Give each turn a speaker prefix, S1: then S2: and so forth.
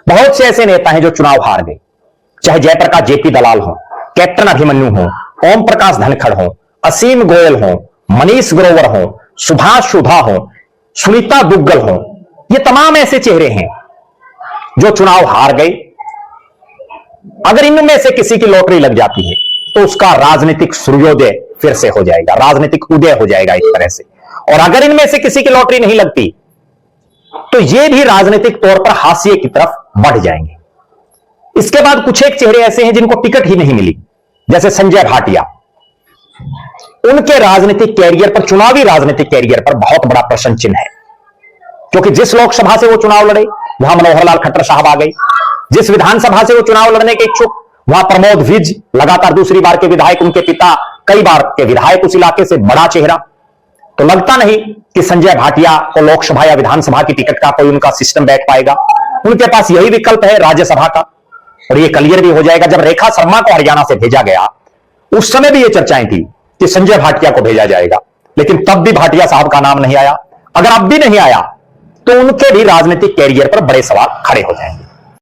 S1: बहुत से ऐसे नेता हैं जो चुनाव हार गए, चाहे जयप्रकाश जेपी दलाल हो, कैप्टन अभिमन्यु हो, ओम प्रकाश धनखड़ हो, असीम गोयल हो, मनीष ग्रोवर हो, सुभाष सुधा हो, सुनीता दुग्गल हो। ये तमाम ऐसे चेहरे हैं जो चुनाव हार गए। अगर इनमें से किसी की लॉटरी लग जाती है तो उसका राजनीतिक सूर्योदय फिर से हो जाएगा, राजनीतिक उदय हो जाएगा एक तरह से। और अगर इनमें से किसी की लॉटरी नहीं लगती तो ये भी राजनीतिक तौर पर हाशिए की तरफ बढ़ जाएंगे। इसके बाद कुछ एक चेहरे ऐसे हैं जिनको टिकट ही नहीं मिली, जैसे संजय भाटिया। उनके राजनीतिक कैरियर पर, चुनावी राजनीतिक कैरियर पर बहुत बड़ा प्रश्न चिन्ह है, क्योंकि जिस लोकसभा से वो चुनाव लड़े वहां मनोहर लाल खट्टर साहब आ गए, जिस विधानसभा से वो चुनाव लड़ने के इच्छुक वहां प्रमोद विज, लगातार दूसरी बार के विधायक, उनके पिता कई बार के विधायक उस इलाके से, बड़ा चेहरा। तो लगता नहीं कि संजय भाटिया को लोकसभा या विधानसभा की टिकट का कोई उनका सिस्टम बैठ पाएगा। उनके पास यही विकल्प है राज्यसभा का, और ये क्लियर भी हो जाएगा। जब रेखा शर्मा को हरियाणा से भेजा गया उस समय भी ये चर्चाएं थी कि संजय भाटिया को भेजा जाएगा, लेकिन तब भी भाटिया साहब का नाम नहीं आया। अगर अब भी नहीं आया तो उनके भी राजनीतिक कैरियर पर बड़े सवाल खड़े हो जाएंगे।